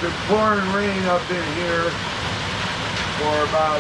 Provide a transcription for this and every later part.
been pouring rain up in here for about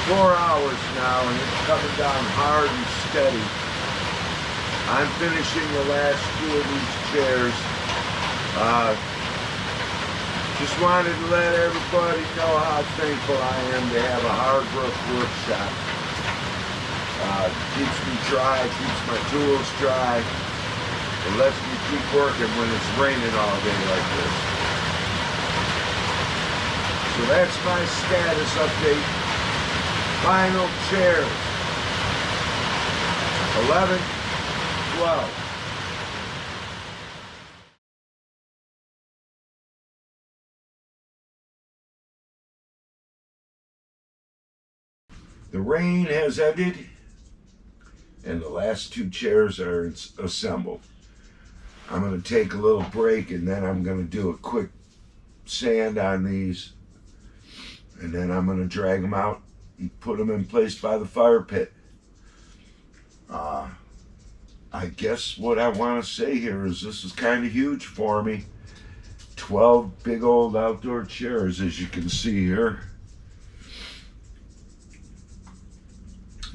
4 hours now, and it's coming down hard and steady. I'm finishing the last two of these chairs. Just wanted to let everybody know how thankful I am to have a hard roof workshop. Keeps me dry, keeps my tools dry. It lets me keep working when it's raining all day like this. So that's my status update. Final chairs. 11, 12. The rain has ended, and the last two chairs are assembled. I'm going to take a little break, and then I'm going to do a quick sand on these, and then I'm going to drag them out and put them in place by the fire pit. I guess what I want to say here is this is kind of huge for me. 12 big old outdoor chairs, as you can see here.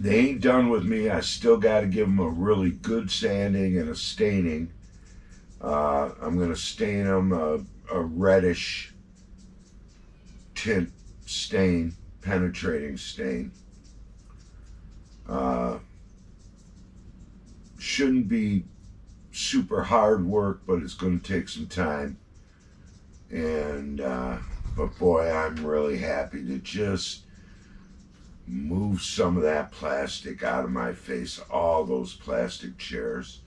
They ain't done with me. I still got to give them a really good sanding and a staining. I'm going to stain them a reddish tint stain, penetrating stain. Shouldn't be super hard work, but it's going to take some time. And but boy, I'm really happy to just move some of that plastic out of my face. All those plastic chairs,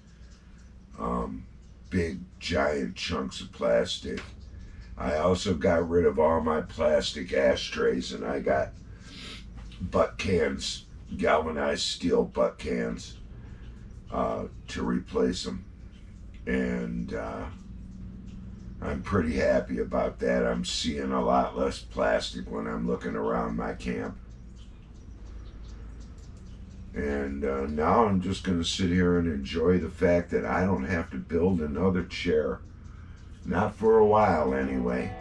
big giant chunks of plastic. I also got rid of all my plastic ashtrays, and I got butt cans, galvanized steel butt cans, to replace them. And I'm pretty happy about that. I'm seeing a lot less plastic when I'm looking around my camp. And now I'm just going to sit here and enjoy the fact that I don't have to build another chair. Not for a while, anyway.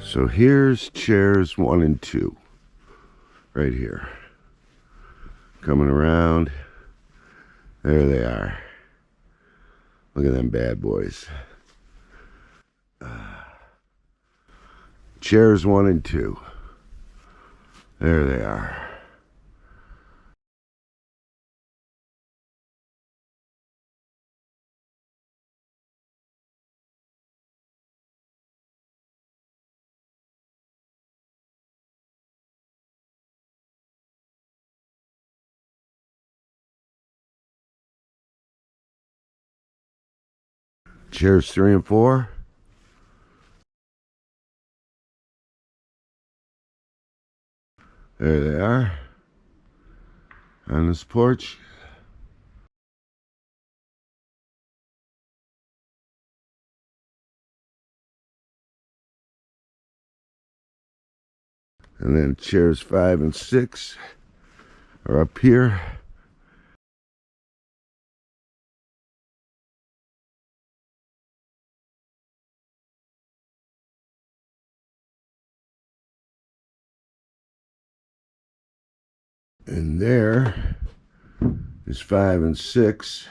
So here's chairs 1 and 2, right here. Coming around, there they are. Look at them bad boys. Chairs 1 and 2, there they are. Chairs 3 and 4. There they are. on this porch. And then chairs 5 and 6 are up here. And there is 5 and 6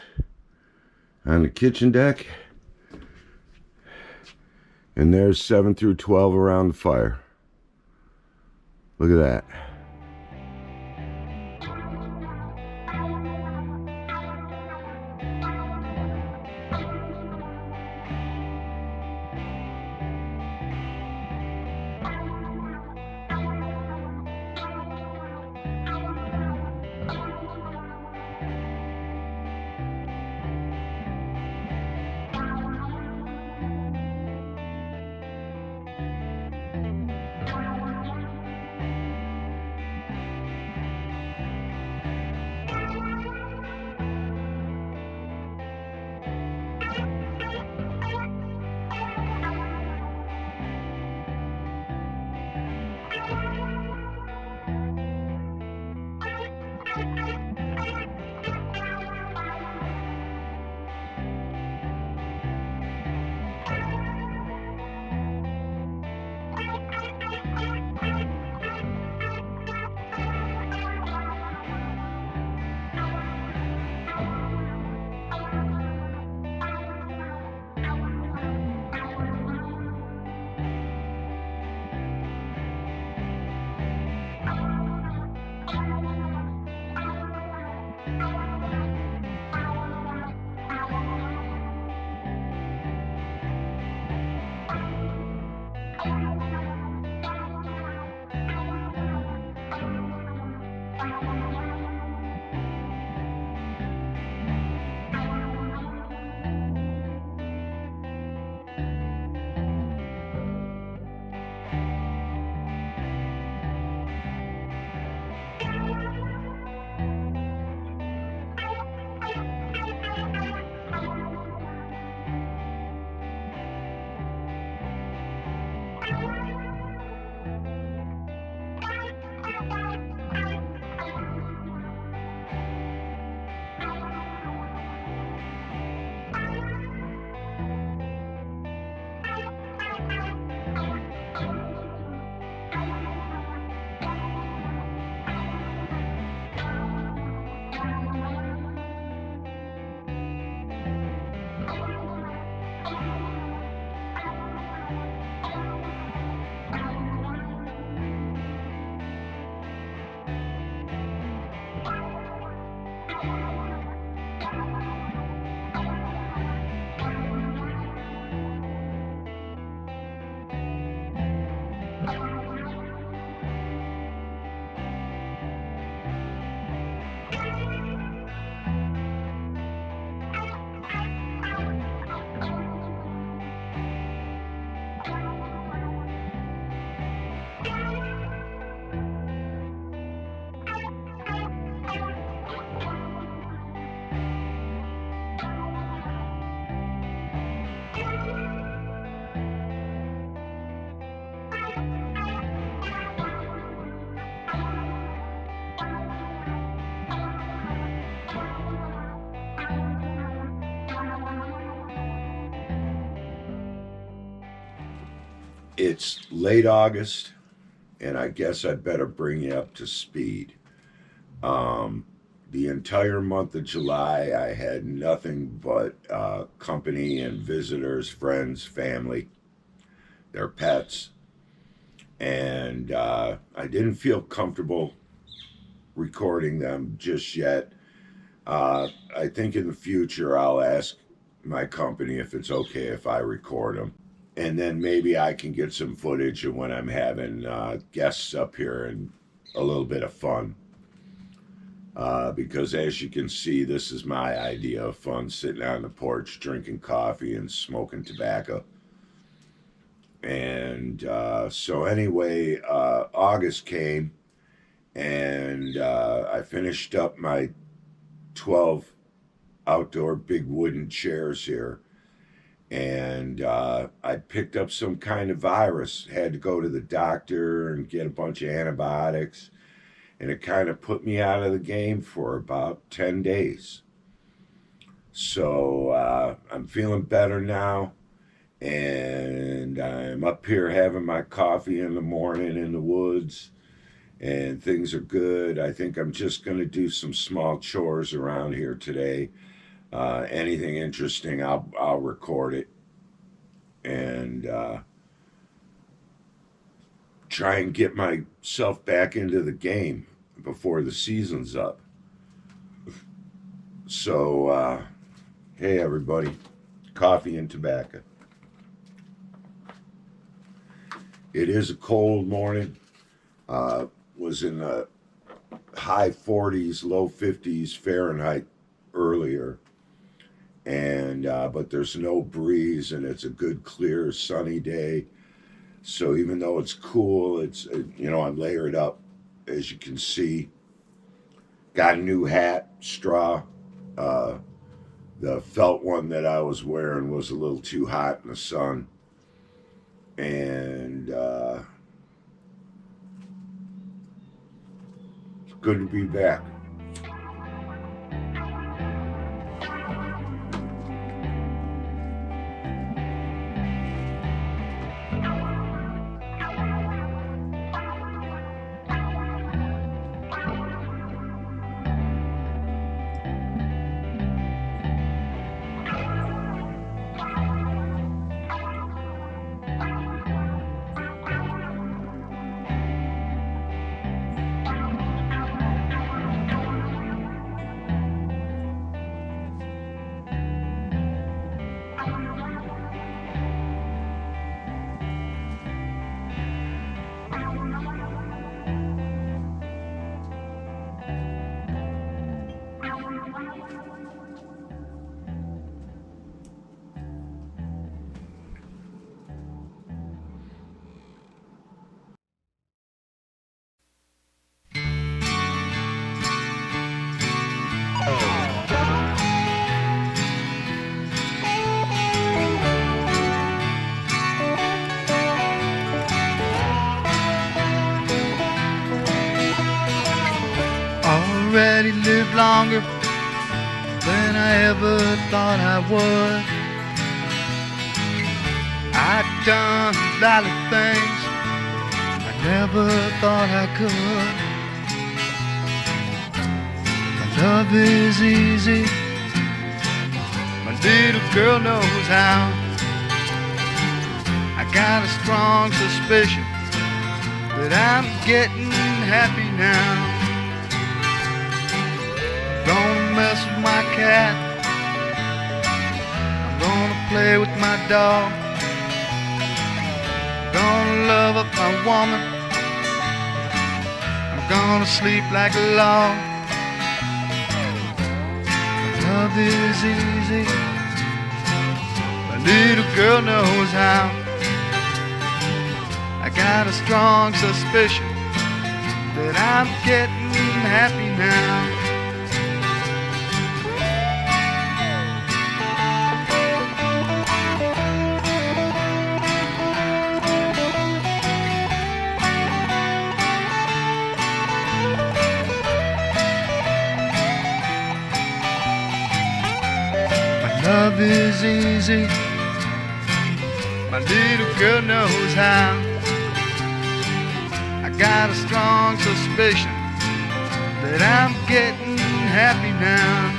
on the kitchen deck. And there's 7 through 12 around the fire. Look at that. It's late August, and I guess I'd better bring you up to speed. Um, the entire month of July, I had nothing but company and visitors, friends, family, their pets, and I didn't feel comfortable recording them just yet. I think in the future I'll ask my company if it's okay if I record them. And then maybe I can get some footage of when I'm having guests up here and a little bit of fun. Because as you can see, this is my idea of fun, sitting on the porch, drinking coffee and smoking tobacco. And so anyway, August came, and I finished up my 12 outdoor big wooden chairs here, and I picked up some kind of virus. Had to go to the doctor and get a bunch of antibiotics, and it kind of put me out of the game for about 10 days. So I'm feeling better now, and I'm up here having my coffee in the morning in the woods, and things are good. I think I'm just going to do some small chores around here today. Anything interesting, I'll record it and try and get myself back into the game before the season's up. So, hey everybody, coffee and tobacco. It is a cold morning. Was in the high 40s, low 50s Fahrenheit earlier, and but there's no breeze, and it's a good, clear, sunny day. So even though it's cool, it's I'm layered up, as you can see. Got a new hat, straw. The felt one that I was wearing was a little too hot in the sun, and it's good to be back. Already lived longer than I ever thought I would. I've done a lot of things I never thought I could. My love is easy, my little girl knows how. I got a strong suspicion that I'm getting happy now. Gonna mess with my cat, I'm gonna play with my dog, gonna love up my woman, I'm gonna sleep like a log. My love is easy, my little girl knows how. I got a strong suspicion that I'm getting happy now. Love is easy, my little girl knows how. I got a strong suspicion that I'm getting happy now.